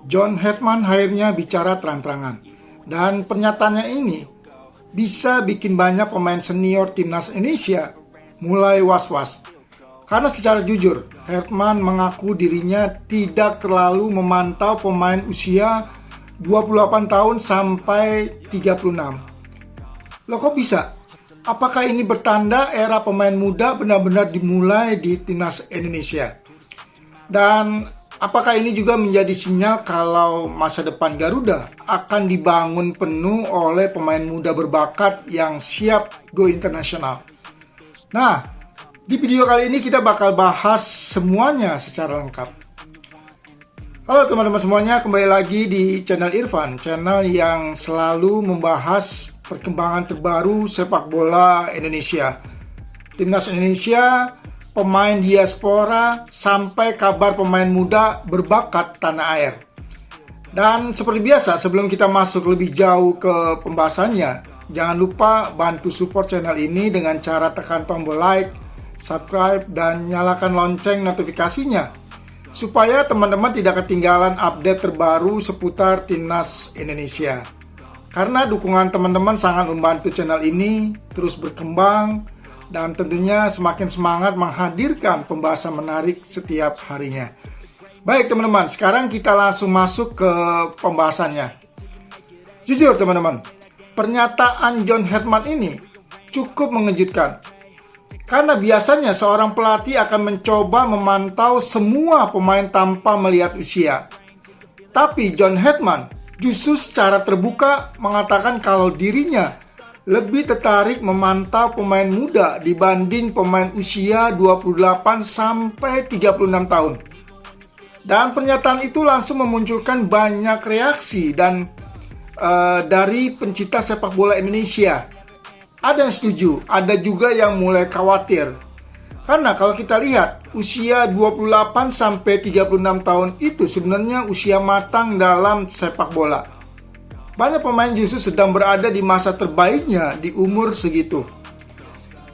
John Herdman akhirnya bicara terang-terangan. Dan pernyataannya ini bisa bikin banyak pemain senior timnas Indonesia mulai was-was. Karena secara jujur, Herdman mengaku dirinya tidak terlalu memantau pemain usia 28 tahun sampai 36. Loh kok bisa? Apakah ini bertanda era pemain muda benar-benar dimulai di timnas Indonesia? Dan apakah ini juga menjadi sinyal kalau masa depan Garuda akan dibangun penuh oleh pemain muda berbakat yang siap go internasional? Nah, di video kali ini kita bakal bahas semuanya secara lengkap. Halo teman-teman semuanya, kembali lagi di channel Irfan, channel yang selalu membahas perkembangan terbaru sepak bola Indonesia. Timnas Indonesia, pemain diaspora, sampai kabar pemain muda berbakat tanah air. Dan seperti biasa, sebelum kita masuk lebih jauh ke pembahasannya, jangan lupa bantu support channel ini dengan cara tekan tombol like, subscribe, dan nyalakan lonceng notifikasinya supaya teman-teman tidak ketinggalan update terbaru seputar timnas Indonesia. Karena dukungan teman-teman sangat membantu channel ini terus berkembang dan tentunya semakin semangat menghadirkan pembahasan menarik setiap harinya. Baik teman-teman, sekarang kita langsung masuk ke pembahasannya. Jujur teman-teman, pernyataan John Herdman ini cukup mengejutkan. Karena biasanya seorang pelatih akan mencoba memantau semua pemain tanpa melihat usia. Tapi John Herdman justru secara terbuka mengatakan kalau dirinya lebih tertarik memantau pemain muda dibanding pemain usia 28 sampai 36 tahun. Dan pernyataan itu langsung memunculkan banyak reaksi dan dari pencinta sepak bola Indonesia. Ada yang setuju, ada juga yang mulai khawatir. Karena kalau kita lihat, usia 28 sampai 36 tahun itu sebenarnya usia matang dalam sepak bola. Banyak pemain justru sedang berada di masa terbaiknya di umur segitu.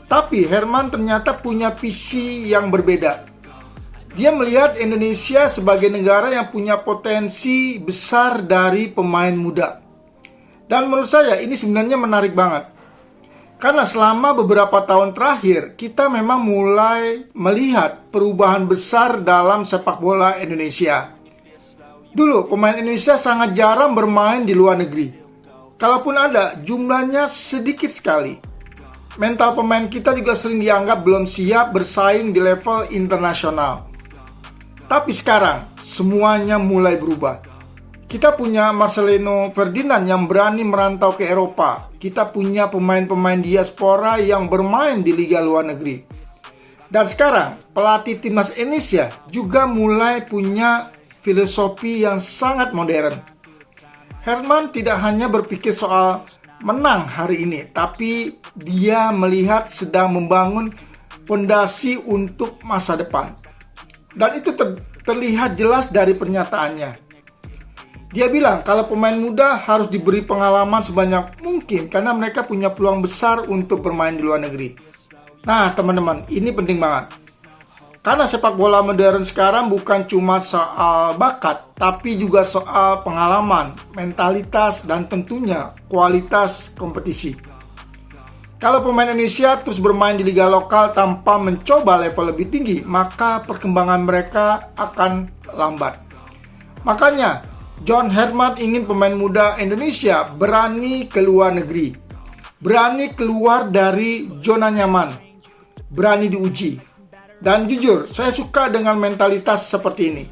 Tapi Herdman ternyata punya visi yang berbeda. Dia melihat Indonesia sebagai negara yang punya potensi besar dari pemain muda. Dan menurut saya ini sebenarnya menarik banget. Karena selama beberapa tahun terakhir, kita memang mulai melihat perubahan besar dalam sepak bola Indonesia. Dulu, pemain Indonesia sangat jarang bermain di luar negeri. Kalaupun ada, jumlahnya sedikit sekali. Mental pemain kita juga sering dianggap belum siap bersaing di level internasional. Tapi sekarang, semuanya mulai berubah. Kita punya Marcelino Ferdinand yang berani merantau ke Eropa. Kita punya pemain-pemain diaspora yang bermain di liga luar negeri. Dan sekarang, pelatih timnas Indonesia juga mulai punya filosofi yang sangat modern. Herdman tidak hanya berpikir soal menang hari ini, tapi dia melihat sedang membangun fondasi untuk masa depan. Dan itu terlihat jelas dari pernyataannya. Dia bilang kalau pemain muda harus diberi pengalaman sebanyak mungkin karena mereka punya peluang besar untuk bermain di luar negeri. Nah teman-teman, ini penting banget. Karena sepak bola modern sekarang bukan cuma soal bakat, tapi juga soal pengalaman, mentalitas, dan tentunya kualitas kompetisi. Kalau pemain Indonesia terus bermain di liga lokal tanpa mencoba level lebih tinggi, maka perkembangan mereka akan lambat. Makanya, John Herdman ingin pemain muda Indonesia berani ke luar negeri, berani keluar dari zona nyaman, berani diuji. Dan jujur, saya suka dengan mentalitas seperti ini.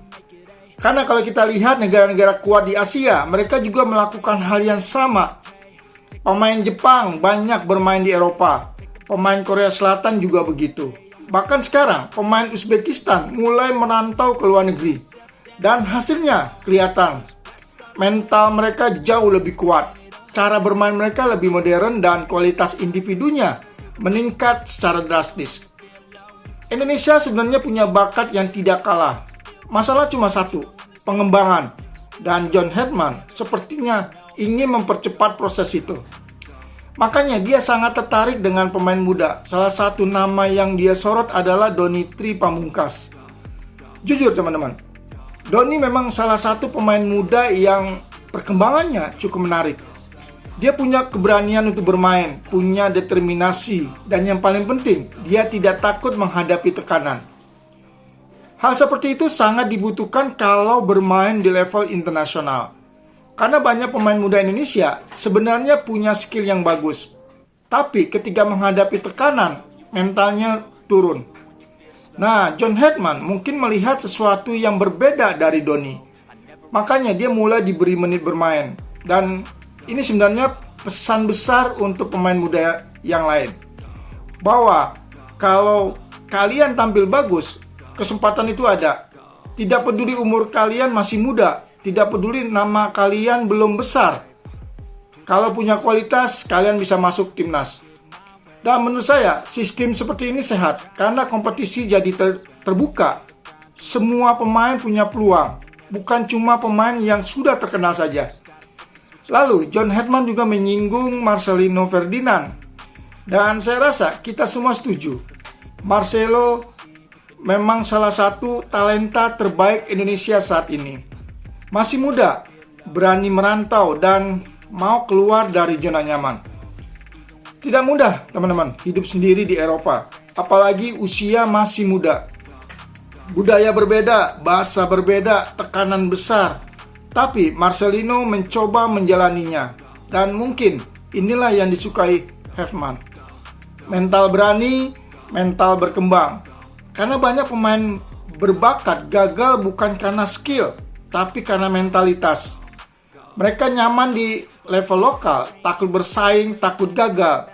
Karena kalau kita lihat negara-negara kuat di Asia, mereka juga melakukan hal yang sama. Pemain Jepang banyak bermain di Eropa, pemain Korea Selatan juga begitu. Bahkan sekarang, pemain Uzbekistan mulai merantau ke luar negeri. Dan hasilnya kelihatan. Mental mereka jauh lebih kuat, cara bermain mereka lebih modern, dan kualitas individunya meningkat secara drastis. Indonesia sebenarnya punya bakat yang tidak kalah. Masalah cuma satu, pengembangan. Dan John Herdman sepertinya ingin mempercepat proses itu. Makanya dia sangat tertarik dengan pemain muda. Salah satu nama yang dia sorot adalah Donitri Pamungkas. Jujur teman-teman, Doni memang salah satu pemain muda yang perkembangannya cukup menarik. Dia punya keberanian untuk bermain, punya determinasi, dan yang paling penting, dia tidak takut menghadapi tekanan. Hal seperti itu sangat dibutuhkan kalau bermain di level internasional. Karena banyak pemain muda Indonesia sebenarnya punya skill yang bagus, tapi ketika menghadapi tekanan, mentalnya turun. Nah, John Hetman mungkin melihat sesuatu yang berbeda dari Doni. Makanya dia mulai diberi menit bermain. Dan ini sebenarnya pesan besar untuk pemain muda yang lain. Bahwa kalau kalian tampil bagus, kesempatan itu ada. Tidak peduli umur kalian masih muda, tidak peduli nama kalian belum besar. Kalau punya kualitas, kalian bisa masuk timnas. Dan menurut saya, sistem seperti ini sehat karena kompetisi jadi terbuka. Semua pemain punya peluang, bukan cuma pemain yang sudah terkenal saja. Lalu, John Hetman juga menyinggung Marcelino Ferdinand. Dan saya rasa kita semua setuju. Marcelo memang salah satu talenta terbaik Indonesia saat ini. Masih muda, berani merantau, dan mau keluar dari zona nyaman. Tidak mudah, teman-teman, hidup sendiri di Eropa, apalagi usia masih muda. Budaya berbeda, bahasa berbeda, tekanan besar. Tapi Marcelino mencoba menjalaninya, dan mungkin inilah yang disukai Hetman. Mental berani, mental berkembang. Karena banyak pemain berbakat gagal bukan karena skill, tapi karena mentalitas. Mereka nyaman di level lokal, takut bersaing, takut gagal.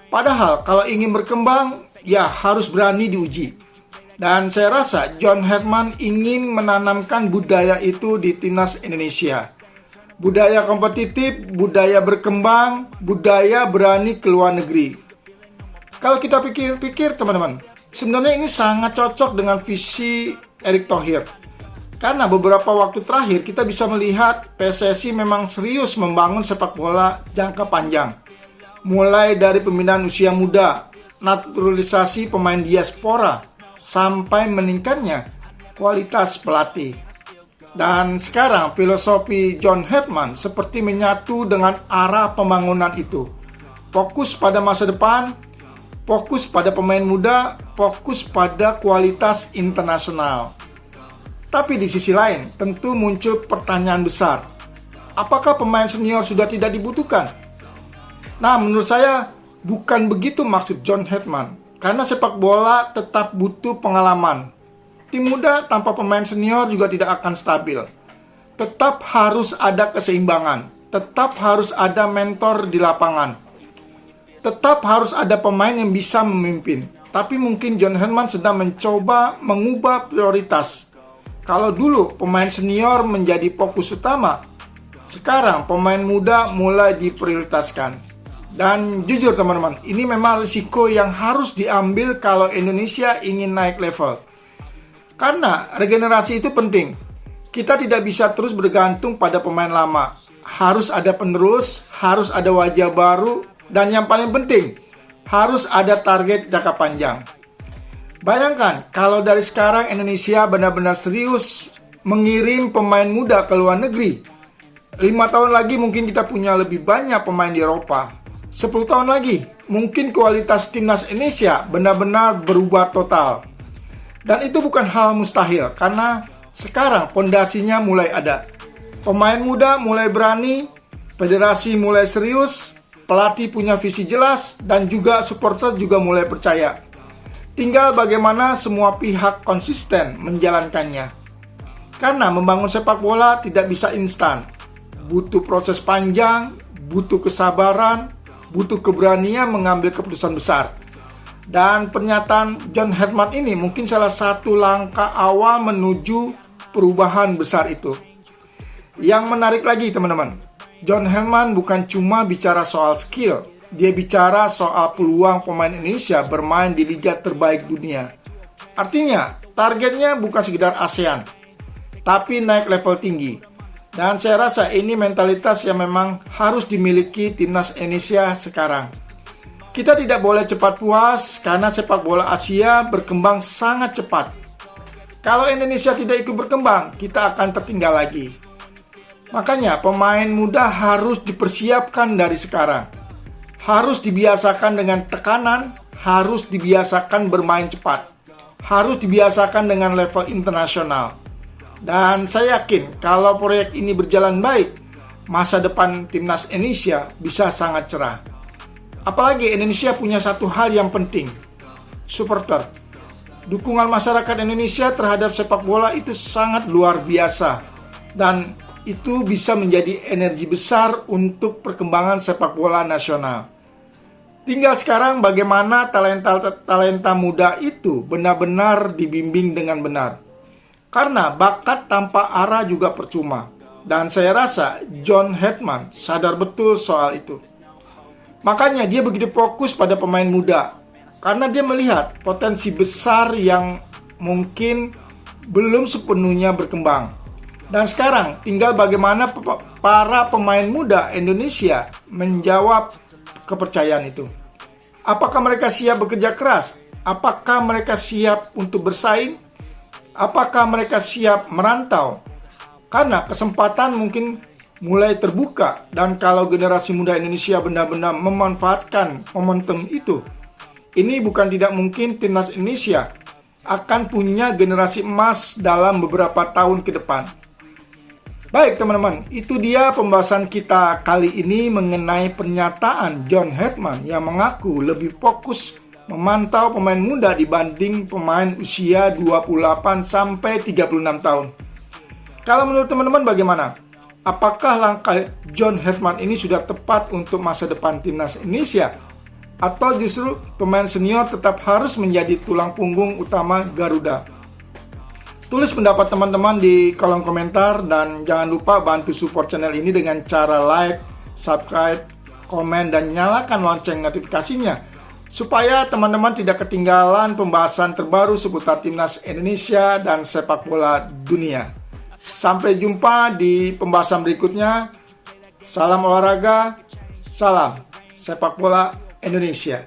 Padahal kalau ingin berkembang, ya harus berani diuji. Dan saya rasa John Hetman ingin menanamkan budaya itu di timnas Indonesia. Budaya kompetitif, budaya berkembang, budaya berani ke luar negeri. Kalau kita pikir-pikir teman-teman, sebenarnya ini sangat cocok dengan visi Erick Thohir. Karena beberapa waktu terakhir kita bisa melihat PSSI memang serius membangun sepak bola jangka panjang. Mulai dari pembinaan usia muda, naturalisasi pemain diaspora, sampai meningkatnya kualitas pelatih. Dan sekarang filosofi John Hetman seperti menyatu dengan arah pembangunan itu. Fokus pada masa depan, fokus pada pemain muda, fokus pada kualitas internasional. Tapi di sisi lain, tentu muncul pertanyaan besar. Apakah pemain senior sudah tidak dibutuhkan? Nah, menurut saya bukan begitu maksud John Hetman. Karena sepak bola tetap butuh pengalaman. Tim muda tanpa pemain senior juga tidak akan stabil. Tetap harus ada keseimbangan. Tetap harus ada mentor di lapangan. Tetap harus ada pemain yang bisa memimpin. Tapi mungkin John Hetman sedang mencoba mengubah prioritas. Kalau dulu pemain senior menjadi fokus utama, sekarang pemain muda mulai diprioritaskan. Dan jujur teman-teman, ini memang risiko yang harus diambil kalau Indonesia ingin naik level. Karena regenerasi itu penting. Kita tidak bisa terus bergantung pada pemain lama. Harus ada penerus, harus ada wajah baru, dan yang paling penting, harus ada target jangka panjang. Bayangkan kalau dari sekarang Indonesia benar-benar serius mengirim pemain muda ke luar negeri. 5 tahun lagi mungkin kita punya lebih banyak pemain di Eropa. 10 tahun lagi, mungkin kualitas timnas Indonesia benar-benar berubah total. Dan itu bukan hal mustahil, karena sekarang fondasinya mulai ada. Pemain muda mulai berani, federasi mulai serius, pelatih punya visi jelas, dan juga supporter juga mulai percaya. Tinggal bagaimana semua pihak konsisten menjalankannya. Karena membangun sepak bola tidak bisa instan. Butuh proses panjang, butuh kesabaran, butuh keberanian mengambil keputusan besar. Dan pernyataan John Hetman ini mungkin salah satu langkah awal menuju perubahan besar itu. Yang menarik lagi teman-teman, John Hetman bukan cuma bicara soal skill, dia bicara soal peluang pemain Indonesia bermain di liga terbaik dunia. Artinya, targetnya bukan sekedar ASEAN, tapi naik level tinggi. Dan saya rasa ini mentalitas yang memang harus dimiliki timnas Indonesia sekarang. Kita tidak boleh cepat puas karena sepak bola Asia berkembang sangat cepat. Kalau Indonesia tidak ikut berkembang, kita akan tertinggal lagi. Makanya pemain muda harus dipersiapkan dari sekarang. Harus dibiasakan dengan tekanan, harus dibiasakan bermain cepat. Harus dibiasakan dengan level internasional. Dan saya yakin kalau proyek ini berjalan baik, masa depan timnas Indonesia bisa sangat cerah. Apalagi Indonesia punya satu hal yang penting, supporter. Dukungan masyarakat Indonesia terhadap sepak bola itu sangat luar biasa. Dan itu bisa menjadi energi besar untuk perkembangan sepak bola nasional. Tinggal sekarang bagaimana talenta muda itu benar-benar dibimbing dengan benar. Karena bakat tanpa arah juga percuma. Dan saya rasa John Hetman sadar betul soal itu. Makanya dia begitu fokus pada pemain muda. Karena dia melihat potensi besar yang mungkin belum sepenuhnya berkembang. Dan sekarang tinggal bagaimana para pemain muda Indonesia menjawab kepercayaan itu. Apakah mereka siap bekerja keras? Apakah mereka siap untuk bersaing? Apakah mereka siap merantau? Karena kesempatan mungkin mulai terbuka. Dan kalau generasi muda Indonesia benar-benar memanfaatkan momentum itu, ini bukan tidak mungkin timnas Indonesia akan punya generasi emas dalam beberapa tahun ke depan. Baik teman-teman, itu dia pembahasan kita kali ini mengenai pernyataan John Hetman yang mengaku lebih fokus memantau pemain muda dibanding pemain usia 28 sampai 36 tahun. Kalau menurut teman-teman bagaimana? Apakah langkah John Hetman ini sudah tepat untuk masa depan timnas Indonesia? Atau justru pemain senior tetap harus menjadi tulang punggung utama Garuda? Tulis pendapat teman-teman di kolom komentar dan jangan lupa bantu support channel ini dengan cara like, subscribe, komen, dan nyalakan lonceng notifikasinya supaya teman-teman tidak ketinggalan pembahasan terbaru seputar timnas Indonesia dan sepak bola dunia. Sampai jumpa di pembahasan berikutnya. Salam olahraga, salam sepak bola Indonesia.